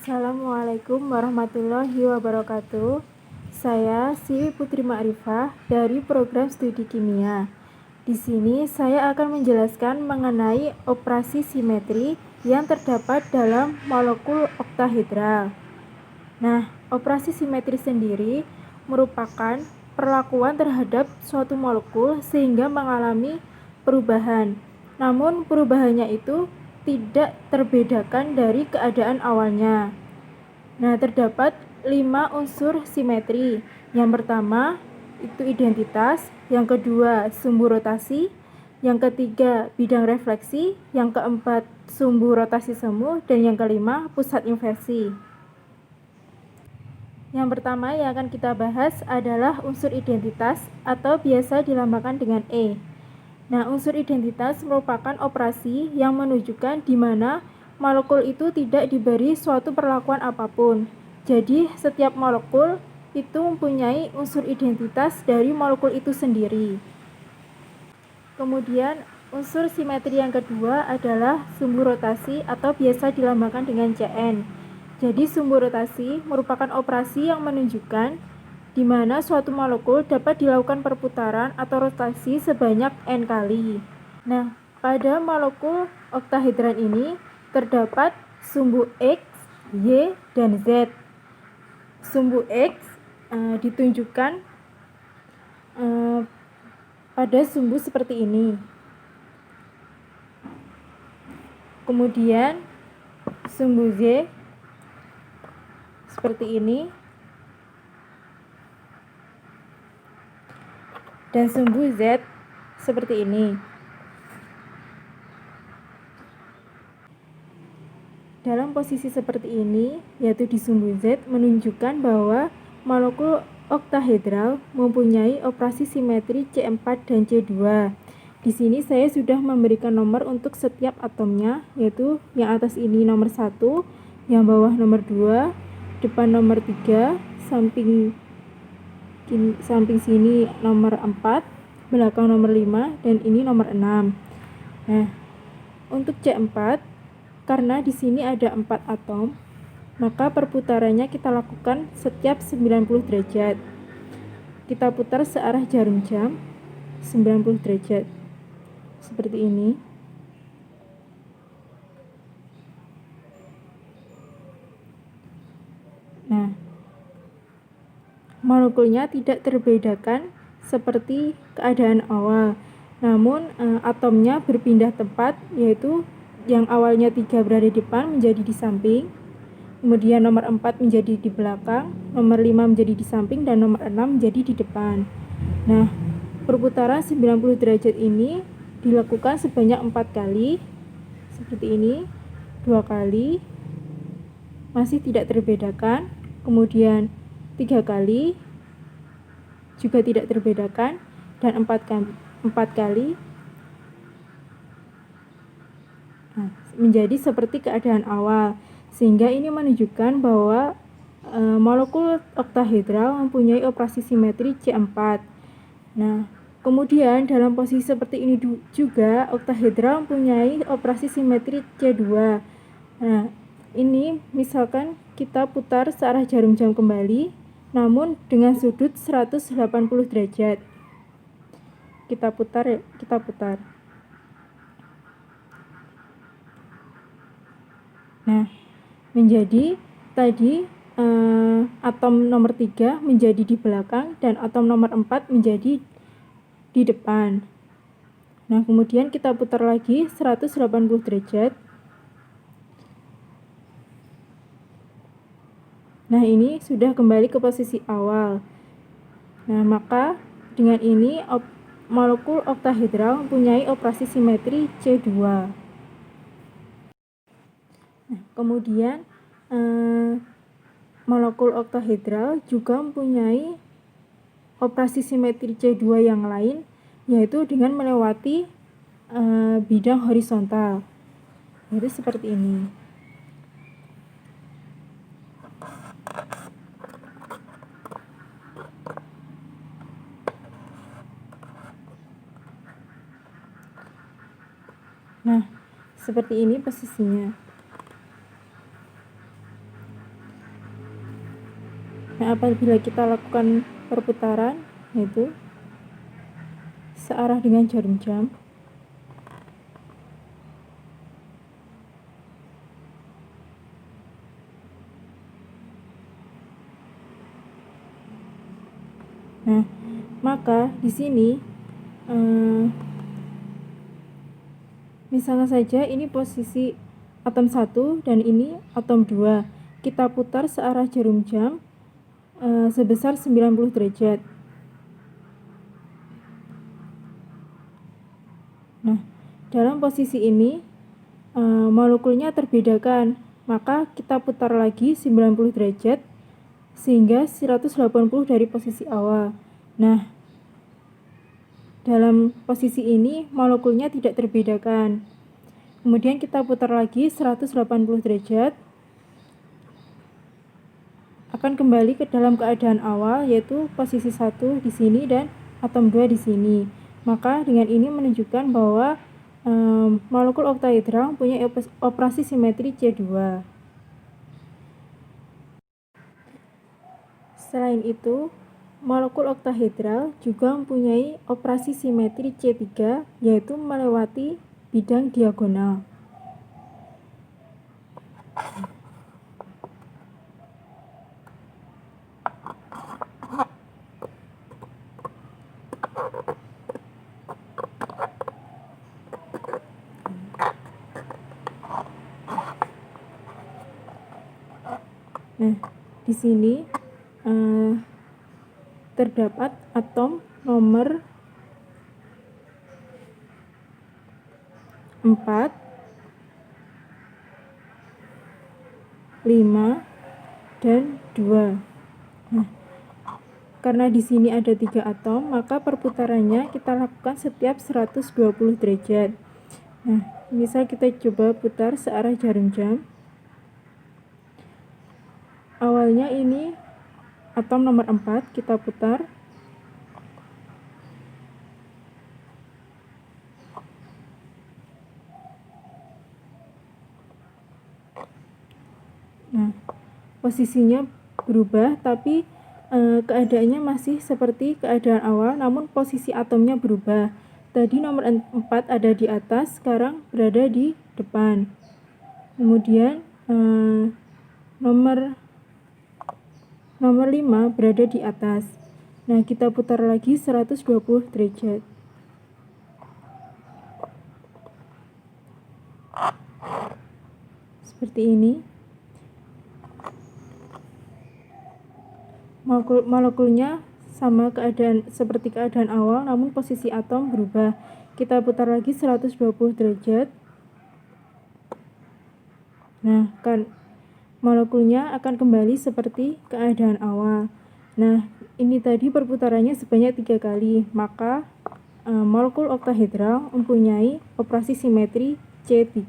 Assalamualaikum warahmatullahi wabarakatuh. Saya Siwi Putri Ma'rifah dari program studi kimia. Di sini saya akan menjelaskan mengenai operasi simetri yang terdapat dalam molekul oktahedral. Nah, operasi simetri sendiri merupakan perlakuan terhadap suatu molekul sehingga mengalami perubahan. Namun perubahannya itu tidak terbedakan dari keadaan awalnya. Nah, terdapat 5 unsur simetri. Yang pertama itu identitas, yang kedua sumbu rotasi, yang ketiga bidang refleksi, yang keempat sumbu rotasi semu, dan yang kelima pusat inversi. Yang pertama yang akan kita bahas adalah unsur identitas atau biasa dilambangkan dengan E. Nah, unsur identitas merupakan operasi yang menunjukkan di mana molekul itu tidak diberi suatu perlakuan apapun. Jadi, setiap molekul itu mempunyai unsur identitas dari molekul itu sendiri. Kemudian, unsur simetri yang kedua adalah sumbu rotasi atau biasa dilambangkan dengan Cn. Jadi, sumbu rotasi merupakan operasi yang menunjukkan di mana suatu molekul dapat dilakukan perputaran atau rotasi sebanyak N kali. Nah, pada molekul oktahedran ini terdapat sumbu X, Y, dan Z. Sumbu X ditunjukkan pada sumbu seperti ini. Kemudian sumbu Z seperti ini. Dan sumbu Z seperti ini. Dalam posisi seperti ini, yaitu di sumbu Z, menunjukkan bahwa molekul oktahedral mempunyai operasi simetri C4 dan C2. Di sini saya sudah memberikan nomor untuk setiap atomnya, yaitu yang atas ini nomor 1, yang bawah nomor 2, depan nomor 3, samping sini nomor 4, belakang nomor 5, dan ini nomor 6. Nah, untuk C4, karena di sini ada 4 atom, maka perputarannya kita lakukan setiap 90 derajat. Kita putar searah jarum jam 90 derajat. Seperti ini. Nah, molekulnya tidak terbedakan seperti keadaan awal, namun atomnya berpindah tempat, yaitu yang awalnya 3 berada di depan menjadi di samping, kemudian nomor 4 menjadi di belakang, nomor 5 menjadi di samping, dan nomor 6 menjadi di depan. Nah, perputaran 90 derajat ini dilakukan sebanyak 4 kali, seperti ini, 2 kali, masih tidak terbedakan, kemudian 3 kali, juga tidak terbedakan, dan 4 kali. Nah, menjadi seperti keadaan awal, sehingga ini menunjukkan bahwa molekul oktahedral mempunyai operasi simetri C4. Nah, kemudian dalam posisi seperti ini juga oktahedral mempunyai operasi simetri C2. Nah, ini misalkan kita putar searah jarum jam kembali, namun dengan sudut 180 derajat. Kita putar. Nah, menjadi tadi atom nomor 3 menjadi di belakang dan atom nomor 4 menjadi di depan. Nah, kemudian kita putar lagi 180 derajat. Nah, ini sudah kembali ke posisi awal. Nah, maka dengan ini molekul oktahedral mempunyai operasi simetri C2. Nah, kemudian molekul oktahedral juga mempunyai operasi simetri C2 yang lain, yaitu dengan melewati bidang horizontal. Jadi seperti ini. Nah, seperti ini posisinya. apabila kita lakukan perputaran, yaitu searah dengan jarum jam. Nah, maka di sini misalnya saja ini posisi atom 1 dan ini atom 2. Kita putar searah jarum jam sebesar 90 derajat. Nah, dalam posisi ini molekulnya terbedakan, maka kita putar lagi 90 derajat sehingga 180 dari posisi awal. Nah, dalam posisi ini molekulnya tidak terbedakan. Kemudian kita putar lagi 180 derajat, akan kembali ke dalam keadaan awal, yaitu posisi 1 di sini dan atom 2 di sini. Maka dengan ini menunjukkan bahwa molekul oktahedral punya operasi simetri C2. Selain itu, molekul oktahedral juga mempunyai operasi simetri C3, yaitu melewati bidang diagonal. Nah, di sini terdapat atom nomor 4, 5, dan 2. Nah, karena di sini ada 3 atom, maka perputarannya kita lakukan setiap 120 derajat. Nah, misal kita coba putar searah jarum jam. Awalnya ini atom nomor 4, kita putar. Nah, posisinya berubah, tapi keadaannya masih seperti keadaan awal, namun posisi atomnya berubah. Tadi nomor 4 ada di atas, sekarang berada di depan. Kemudian nomor 5 berada di atas. Nah, kita putar lagi 120 derajat. Seperti ini. Molekulnya sama seperti keadaan awal, namun posisi atom berubah. Kita putar lagi 120 derajat. Nah, kan molekulnya akan kembali seperti keadaan awal. Nah, ini tadi perputarannya sebanyak 3 kali, maka molekul oktahedral mempunyai operasi simetri C3.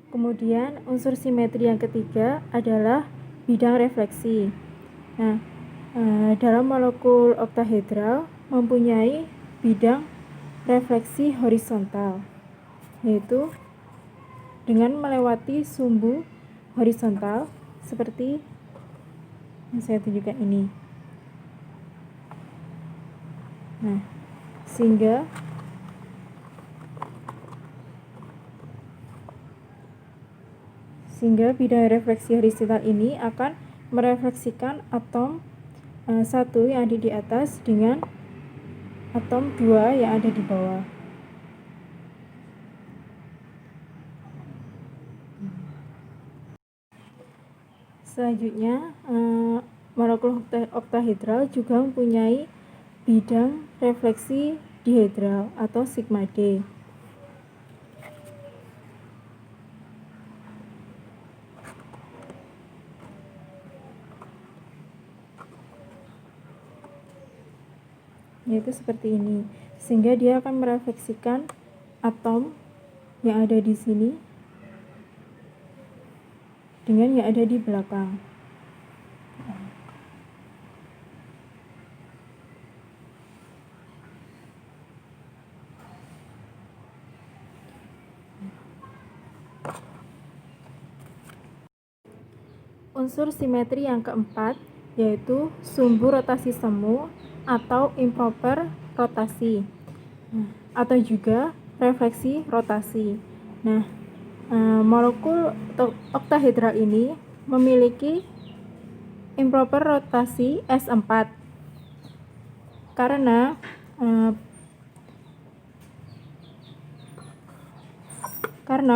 Kemudian unsur simetri yang ketiga adalah bidang refleksi. Nah, dalam molekul oktahedral mempunyai bidang refleksi horizontal, yaitu dengan melewati sumbu horizontal seperti yang saya tunjukkan ini. Nah, sehingga bidang refleksi horizontal ini akan merefleksikan atom 1 yang ada di atas dengan atom 2 yang ada di bawah. Selanjutnya, molekul oktahedral juga mempunyai bidang refleksi dihedral atau sigma D. Yaitu seperti ini, sehingga dia akan merefleksikan atom yang ada di sini dengan yang ada di belakang. unsur simetri yang keempat, yaitu sumbu rotasi semu atau improper rotasi, atau juga refleksi rotasi. Nah, molekul oktahedral ini memiliki improper rotasi S4 karena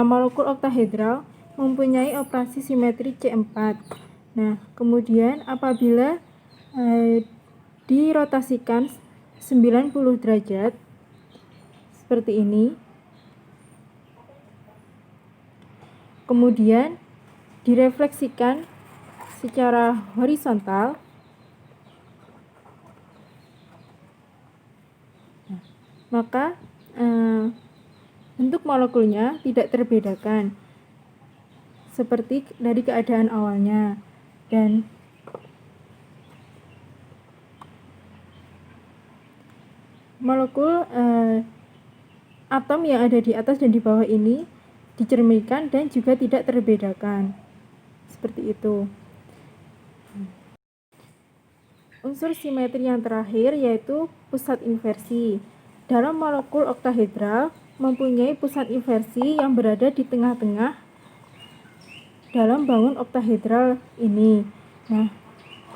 molekul oktahedral mempunyai operasi simetri C4. Nah, kemudian apabila dirotasikan 90 derajat seperti ini, kemudian direfleksikan secara horizontal, maka bentuk molekulnya tidak terbedakan seperti dari keadaan awalnya, dan molekul atom yang ada di atas dan di bawah ini dicerminkan dan juga tidak terbedakan seperti itu. Unsur simetri yang terakhir yaitu pusat inversi. Dalam molekul oktahedral mempunyai pusat inversi yang berada di tengah-tengah dalam bangun oktahedral ini. Nah,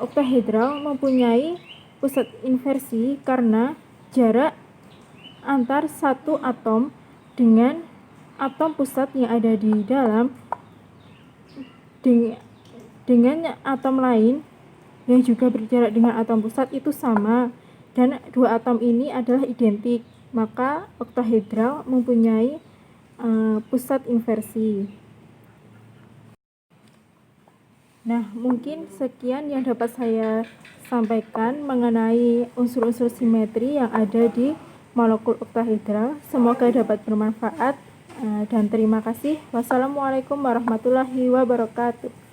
oktahedral mempunyai pusat inversi karena jarak antar satu atom dengan atom pusat yang ada di dalam dengan atom lain yang juga berjarak dengan atom pusat itu sama, dan dua atom ini adalah identik, maka oktahedral mempunyai pusat inversi. Nah, mungkin sekian yang dapat saya sampaikan mengenai unsur-unsur simetri yang ada di molekul oktahedral. Semoga dapat bermanfaat dan terima kasih. Wassalamualaikum warahmatullahi wabarakatuh.